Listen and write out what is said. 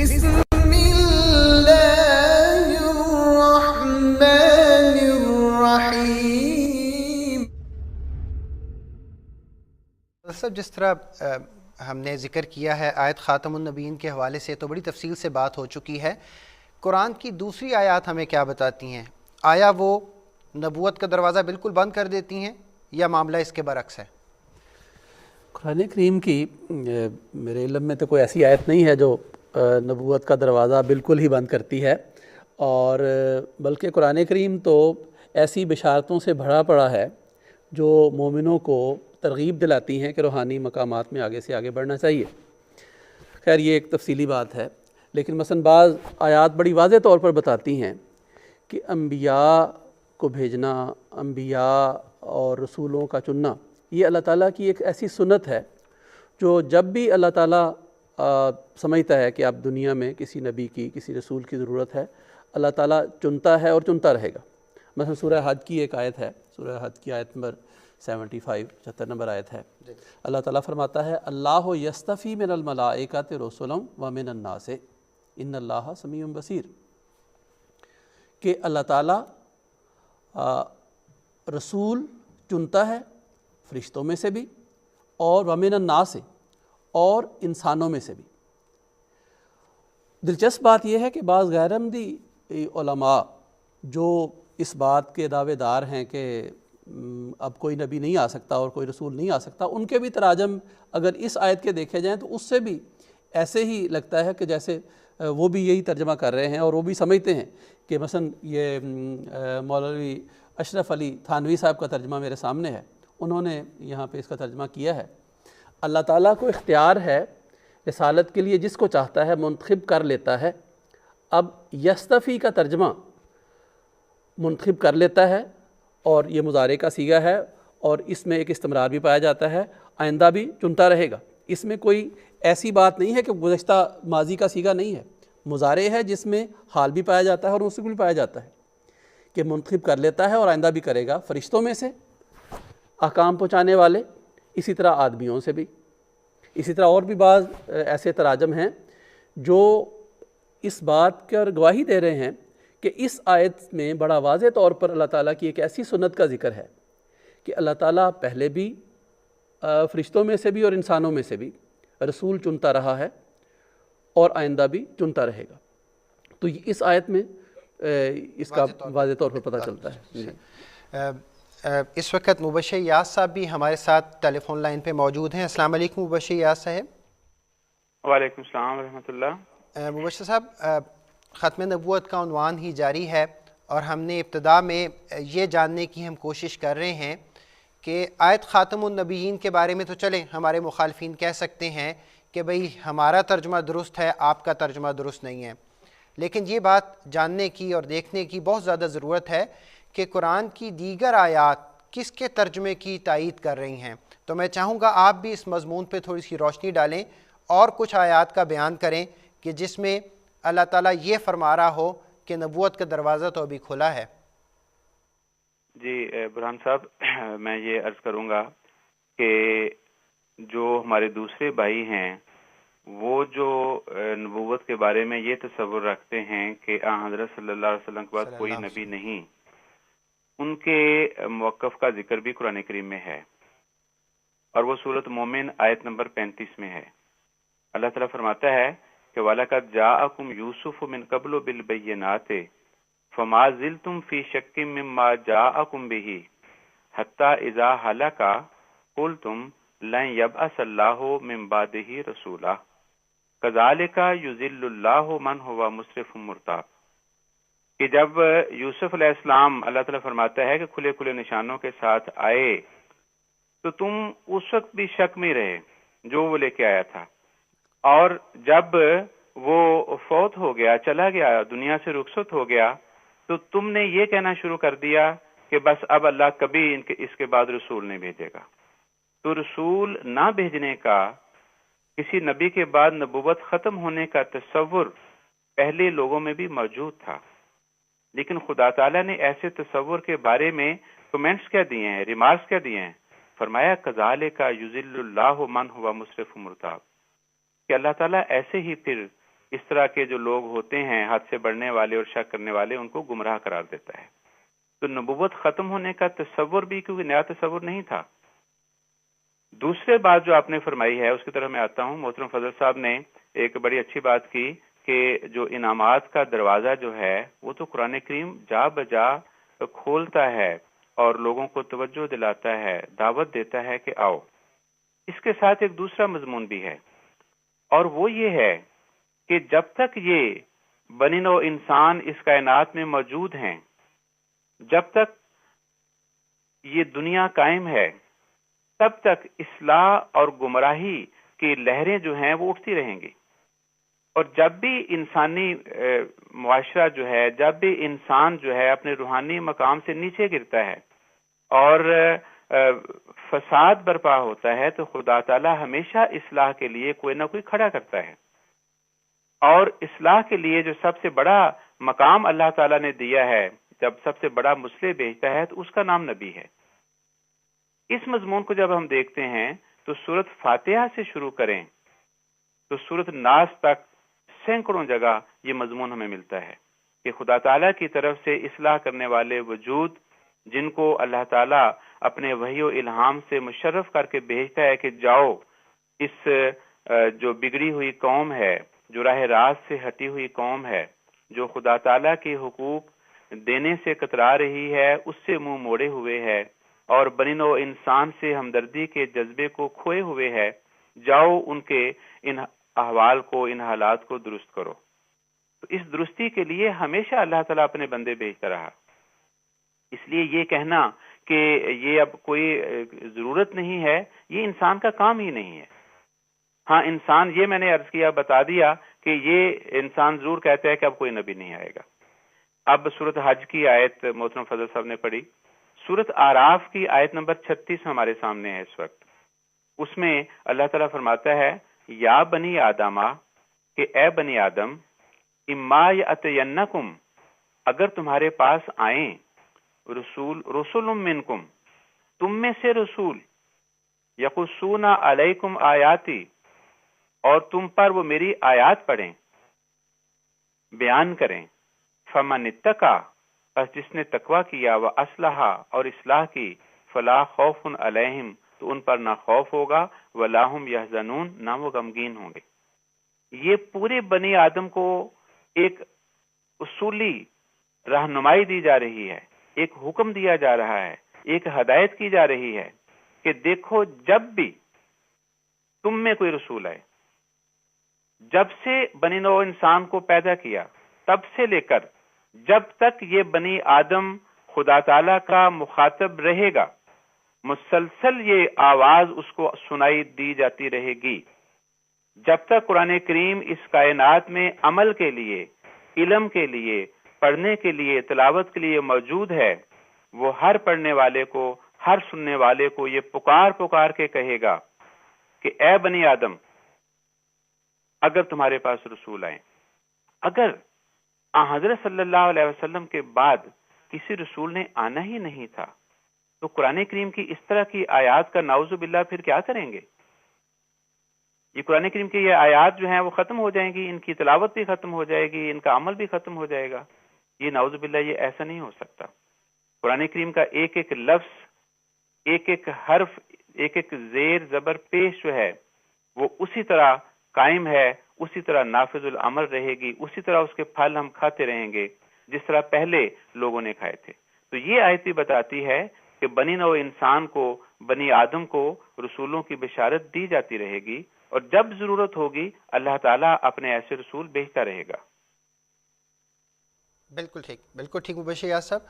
بسم اللہ الرحمن الرحیم۔ صاحب جس طرح ہم نے ذکر کیا ہے آیت خاتم النبیین کے حوالے سے تو بڑی تفصیل سے بات ہو چکی ہے، قرآن کی دوسری آیات ہمیں کیا بتاتی ہیں؟ آیا وہ نبوت کا دروازہ بالکل بند کر دیتی ہیں یا معاملہ اس کے برعکس ہے؟ قرآن کریم کی میرے علم میں تو کوئی ایسی آیت نہیں ہے جو نبوت کا دروازہ بالکل ہی بند کرتی ہے، اور بلکہ قرآن کریم تو ایسی بشارتوں سے بھرا پڑا ہے جو مومنوں کو ترغیب دلاتی ہیں کہ روحانی مقامات میں آگے سے آگے بڑھنا چاہیے۔ خیر یہ ایک تفصیلی بات ہے، لیکن مثلا بعض آیات بڑی واضح طور پر بتاتی ہیں کہ انبیاء کو بھیجنا، انبیاء اور رسولوں کا چننا، یہ اللہ تعالیٰ کی ایک ایسی سنت ہے جو جب بھی اللہ تعالیٰ سمجھتا ہے کہ اب دنیا میں کسی نبی کی، کسی رسول کی ضرورت ہے، اللہ تعالیٰ چنتا ہے اور چنتا رہے گا۔ مثلا سورہ حج کی ایک آیت ہے، سورہ حج کی آیت نمبر 75 نمبر آیت ہے، اللہ تعالیٰ فرماتا ہے اللہ یستفی من الملائکۃ رسلا ومن الناس ان اللہ سمیع بصیر، کہ اللہ تعالیٰ رسول چنتا ہے فرشتوں میں سے بھی اور ومن الناس اور انسانوں میں سے بھی۔ دلچسپ بات یہ ہے کہ بعض غیر احمدی علماء جو اس بات کے دعوے دار ہیں کہ اب کوئی نبی نہیں آ سکتا اور کوئی رسول نہیں آ سکتا، ان کے بھی تراجم اگر اس آیت کے دیکھے جائیں تو اس سے بھی ایسے ہی لگتا ہے کہ جیسے وہ بھی یہی ترجمہ کر رہے ہیں، اور وہ بھی سمجھتے ہیں کہ مثلا یہ مولوی اشرف علی تھانوی صاحب کا ترجمہ میرے سامنے ہے، انہوں نے یہاں پہ اس کا ترجمہ کیا ہے، اللہ تعالیٰ کو اختیار ہے رسالت کے لیے جس کو چاہتا ہے منتخب کر لیتا ہے۔ اب یستفی کا ترجمہ منتخب کر لیتا ہے، اور یہ مضارع کا صیغہ ہے اور اس میں ایک استمرار بھی پایا جاتا ہے، آئندہ بھی چنتا رہے گا۔ اس میں کوئی ایسی بات نہیں ہے کہ گزشتہ ماضی کا صیغہ نہیں ہے، مضارع ہے جس میں حال بھی پایا جاتا ہے اور مستقبل بھی پایا جاتا ہے کہ منتخب کر لیتا ہے اور آئندہ بھی کرے گا، فرشتوں میں سے احکام پہنچانے والے، اسی طرح آدمیوں سے بھی۔ اسی طرح اور بھی بعض ایسے تراجم ہیں جو اس بات کی گواہی دے رہے ہیں کہ اس آیت میں بڑا واضح طور پر اللہ تعالیٰ کی ایک ایسی سنت کا ذکر ہے کہ اللہ تعالیٰ پہلے بھی فرشتوں میں سے بھی اور انسانوں میں سے بھی رسول چنتا رہا ہے اور آئندہ بھی چنتا رہے گا۔ تو اس آیت میں اس کا واضح طور پر پتہ چلتا ہے۔ اس وقت مبشر یاس صاحب بھی ہمارے ساتھ ٹیلی فون لائن پہ موجود ہیں۔ السلام علیکم مبشر یاس صاحب۔ وعلیکم السلام ورحمۃ اللہ۔ مبشر صاحب، ختم نبوت کا عنوان ہی جاری ہے، اور ہم نے ابتدا میں یہ جاننے کی ہم کوشش کر رہے ہیں کہ آیت خاتم النبیین کے بارے میں تو چلیں ہمارے مخالفین کہہ سکتے ہیں کہ بھئی ہمارا ترجمہ درست ہے، آپ کا ترجمہ درست نہیں ہے، لیکن یہ بات جاننے کی اور دیکھنے کی بہت زیادہ ضرورت ہے کہ قرآن کی دیگر آیات کس کے ترجمے کی تائید کر رہی ہیں۔ تو میں چاہوں گا آپ بھی اس مضمون پہ تھوڑی سی روشنی ڈالیں اور کچھ آیات کا بیان کریں کہ جس میں اللہ تعالیٰ یہ فرما رہا ہو کہ نبوت کا دروازہ تو ابھی کھلا ہے۔ جی برہان صاحب، میں یہ عرض کروں گا کہ جو ہمارے دوسرے بھائی ہیں وہ جو نبوت کے بارے میں یہ تصور رکھتے ہیں کہ حضرت صلی اللہ علیہ وسلم کے بعد کوئی نبی نہیں، ان کے موقف کا ذکر بھی قرآن کریم میں ہے، اور وہ سورۃ مومن آیت نمبر 35 میں ہے۔ اللہ تعالیٰ فرماتا ہے کہ وَلَقَدْ جَاءَكُمْ يُوسُفُ مِنْ قَبْلُ بِالْبَيِّنَاتِ فَمَا زِلْتُمْ فِي شَكٍّ مِّمَّا جَاءَكُمْ بِهِ حَتَّى إِذَا هَلَكَ قُلْتُمْ لَن يَبْعَثَ اللَّهُ مِن بَعْدِهِ رَسُولًا كَذَلِكَ يُضِلُّ اللَّهُ مَنْ هُوَ مُسْرِفٌ مُرْتَابٌ۔ کہ جب یوسف علیہ السلام، اللہ تعالیٰ فرماتا ہے کہ کھلے کھلے نشانوں کے ساتھ آئے تو تم اس وقت بھی شک میں رہے جو وہ لے کے آیا تھا، اور جب وہ فوت ہو گیا، چلا گیا، دنیا سے رخصت ہو گیا، تو تم نے یہ کہنا شروع کر دیا کہ بس اب اللہ کبھی اس کے بعد رسول نہیں بھیجے گا۔ تو رسول نہ بھیجنے کا، کسی نبی کے بعد نبوت ختم ہونے کا تصور پہلے لوگوں میں بھی موجود تھا، لیکن خدا تعالیٰ نے ایسے تصور کے بارے میں کمنٹس کیا دیے ہیں، ریمارکس کیا دیے ہیں؟ فرمایا کذالک یضل اللہ من ہوا مسرف مرتاب، کہ اللہ تعالیٰ ایسے ہی پھر اس طرح کے جو لوگ ہوتے ہیں حد سے بڑھنے والے اور شک کرنے والے، ان کو گمراہ قرار دیتا ہے۔ تو نبوت ختم ہونے کا تصور بھی کیونکہ نیا تصور نہیں تھا۔ دوسرے بات جو آپ نے فرمائی ہے اس کی طرف میں آتا ہوں۔ محترم فضل صاحب نے ایک بڑی اچھی بات کی کہ جو انعامات کا دروازہ جو ہے وہ تو قرآن کریم جا بجا کھولتا ہے اور لوگوں کو توجہ دلاتا ہے، دعوت دیتا ہے کہ آؤ۔ اس کے ساتھ ایک دوسرا مضمون بھی ہے، اور وہ یہ ہے کہ جب تک یہ بنی نوع انسان اس کائنات میں موجود ہیں، جب تک یہ دنیا قائم ہے، تب تک اصلاح اور گمراہی کی لہریں جو ہیں وہ اٹھتی رہیں گی۔ اور جب بھی انسانی معاشرہ جو ہے، جب بھی انسان جو ہے اپنے روحانی مقام سے نیچے گرتا ہے اور فساد برپا ہوتا ہے، تو خدا تعالی ہمیشہ اصلاح کے لیے کوئی نہ کوئی کھڑا کرتا ہے، اور اصلاح کے لیے جو سب سے بڑا مقام اللہ تعالیٰ نے دیا ہے، جب سب سے بڑا مصلح بھیجتا ہے تو اس کا نام نبی ہے۔ اس مضمون کو جب ہم دیکھتے ہیں تو سورۃ فاتحہ سے شروع کریں تو سورۃ ناس تک سینکڑوں جگہ یہ مضمون ہمیں ملتا ہے کہ خدا تعالیٰ کی طرف سے اصلاح کرنے والے وجود، جن کو اللہ تعالیٰ اپنے وحی و الہام سے مشرف کر کے بھیجتا ہے کہ جاؤ اس جو بگڑی ہوئی قوم ہے، جو راہ راست سے ہٹی ہوئی قوم ہے، جو خدا تعالیٰ کے حقوق دینے سے کترا رہی ہے، اس سے منہ موڑے ہوئے ہے اور بنی نوع انسان سے ہمدردی کے جذبے کو کھوئے ہوئے ہے، جاؤ ان کے ان احوال کو، ان حالات کو درست کرو۔ تو اس درستی کے لیے ہمیشہ اللہ تعالیٰ اپنے بندے بھیجتا رہا۔ اس لیے یہ کہنا کہ یہ اب کوئی ضرورت نہیں ہے، یہ انسان کا کام ہی نہیں ہے۔ ہاں انسان، یہ میں نے عرض کیا، بتا دیا کہ یہ انسان ضرور کہتا ہے کہ اب کوئی نبی نہیں آئے گا۔ اب سورۃ حج کی آیت محترم فضل صاحب نے پڑھی، سورۃ اعراف کی آیت نمبر 36 ہمارے سامنے ہے اس وقت۔ اس میں اللہ تعالیٰ فرماتا ہے، یا بنی آدمہ، کہ اے بنی آدم، اما یأتینکم، اگر تمہارے پاس آئیں، رسول منکم، تم میں سے رسول، یقصون علیکم آیاتی، اور تم پر وہ میری آیات پڑھیں، بیان کریں، فمن اتقی، پس جس نے تقوی کیا، واصلح، اور اصلاح کی، فلا خوف علیہم، تو ان پر نہ خوف ہوگا، ولا هم یحزنون، نہ وہ غمگین ہوں گے۔ یہ پورے بنی آدم کو ایک اصولی رہنمائی دی جا رہی ہے، ایک حکم دیا جا رہا ہے، ایک ہدایت کی جا رہی ہے کہ دیکھو، جب بھی تم میں کوئی رسول آئے، جب سے بنی نوع انسان کو پیدا کیا تب سے لے کر جب تک یہ بنی آدم خدا تعالیٰ کا مخاطب رہے گا، مسلسل یہ آواز اس کو سنائی دی جاتی رہے گی۔ جب تک قرآن کریم اس کائنات میں عمل کے لیے، علم کے لیے، پڑھنے کے لیے، تلاوت کے لیے موجود ہے، وہ ہر پڑھنے والے کو، ہر سننے والے کو یہ پکار پکار کے کہے گا کہ اے بنی آدم، اگر تمہارے پاس رسول آئیں۔ اگر حضرت صلی اللہ علیہ وسلم کے بعد کسی رسول نے آنا ہی نہیں تھا تو قرآن کریم کی اس طرح کی آیات کا نعوذ باللہ پھر کیا کریں گے؟ یہ قرآن کریم کی یہ آیات جو ہیں وہ ختم ہو جائیں گی، ان کی تلاوت بھی ختم ہو جائے گی، ان کا عمل بھی ختم ہو جائے گا۔ یہ نعوذ باللہ یہ ایسا نہیں ہو سکتا۔ قرآن کریم کا ایک ایک لفظ، ایک ایک حرف، ایک ایک زیر زبر پیش جو ہے وہ اسی طرح قائم ہے، اسی طرح نافذ العمل رہے گی، اسی طرح اس کے پھل ہم کھاتے رہیں گے جس طرح پہلے لوگوں نے کھائے تھے۔ تو یہ آیت بھی بتاتی ہے کہ بنی نوع انسان کو، بنی آدم کو رسولوں کی بشارت دی جاتی رہے گی، اور جب ضرورت ہوگی اللہ تعالیٰ اپنے ایسے رسول بھیجتا رہے گا۔ بالکل ٹھیک، بالکل ٹھیک مبشر یاس صاحب۔